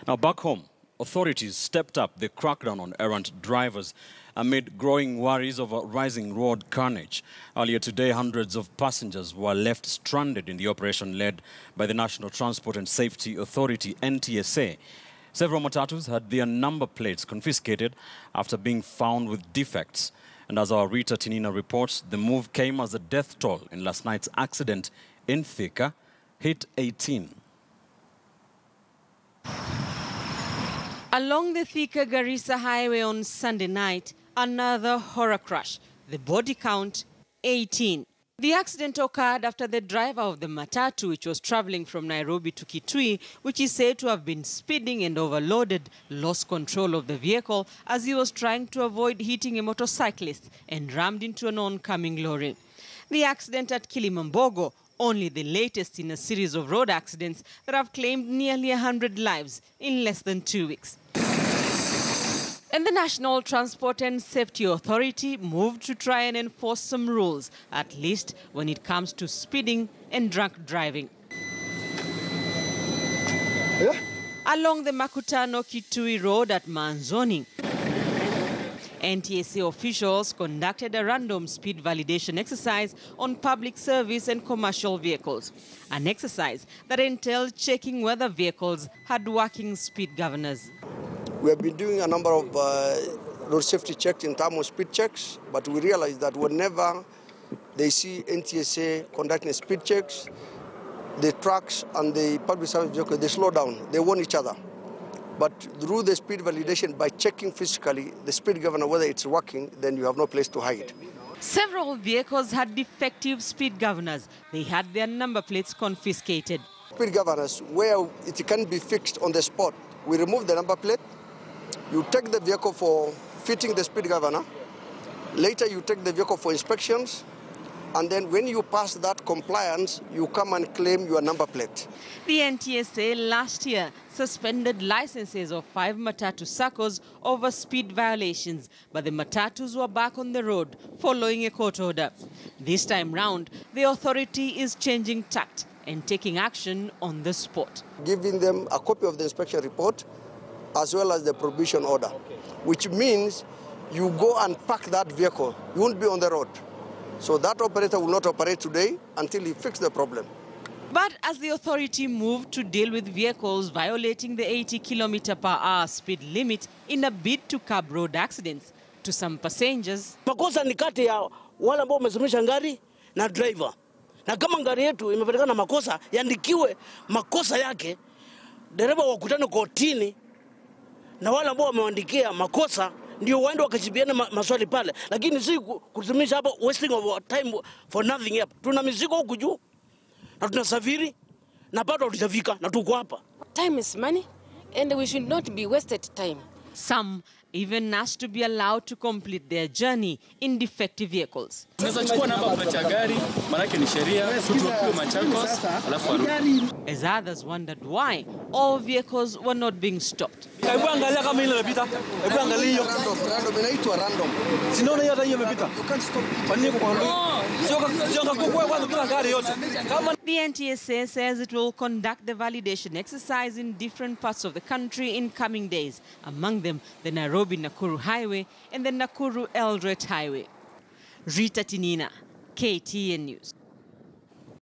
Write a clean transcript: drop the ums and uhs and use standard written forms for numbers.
Now, back home, authorities stepped up the crackdown on errant drivers amid growing worries over rising road carnage. Earlier today, hundreds of passengers were left stranded in the operation led by the National Transport and Safety Authority, NTSA. Several matatus had their number plates confiscated after being found with defects. And as our Rita Tinina reports, the move came as the death toll in last night's accident in Thika hit 18. Along the Thika-Garissa highway on Sunday night, another horror crash. The body count, 18. The accident occurred after the driver of the matatu, which was traveling from Nairobi to Kitui, which is said to have been speeding and overloaded, lost control of the vehicle as he was trying to avoid hitting a motorcyclist and rammed into an oncoming lorry. The accident at Kilimambogo, only the latest in a series of road accidents that have claimed nearly 100 lives in less than 2 weeks. And the National Transport and Safety Authority moved to try and enforce some rules, at least when it comes to speeding and drunk driving. Yeah. Along the Makutano-Kitui Road at Manzoni, NTSA officials conducted a random speed validation exercise on public service and commercial vehicles, an exercise that entailed checking whether vehicles had working speed governors. We have been doing a number of road safety checks in terms of speed checks, but we realize that whenever they see NTSA conducting speed checks, the trucks and the public service vehicles, they slow down, they warn each other. But through the speed validation, by checking physically the speed governor, whether it's working, then you have no place to hide. Several vehicles had defective speed governors. They had their number plates confiscated. Speed governors, where it can be fixed on the spot, we remove the number plate. You take the vehicle for fitting the speed governor. Later, you take the vehicle for inspections. And then when you pass that compliance, you come and claim your number plate. The NTSA last year suspended licenses of 5 matatu SACCOs over speed violations, but the matatus were back on the road following a court order. This time round, the authority is changing tact and taking action on the spot. Giving them a copy of the inspection report as well as the prohibition order, which means you go and park that vehicle. You won't be on the road. So that operator will not operate today until he fixes the problem. But as the authority moved to deal with vehicles violating the 80 km/h speed limit in a bid to curb road accidents, to some passengers, makosa ni kati ya wale ambao wamesimamisha gari na driver. Na kama gari yetu imepatikana makosa, yandikiwe makosa yake, dereva wakutane kotini na wale ambao wameandikia makosa ndio waende wakajibiane maswali pale, lakini si kutumisha hapa wasting of our time for nothing hapa. Tuna mizigo huku juu na tunasafiri na bado hatujafika na tuko hapa. Time is money and we should not be wasted time. Some even asked to be allowed to complete their journey in defective vehicles. As others wondered why all vehicles were not being stopped. The NTSA says it will conduct the validation exercise in different parts of the country in coming days, among them the Nairobi-Nakuru Highway and the Nakuru-Eldoret Highway. Rita Tinina, KTN News.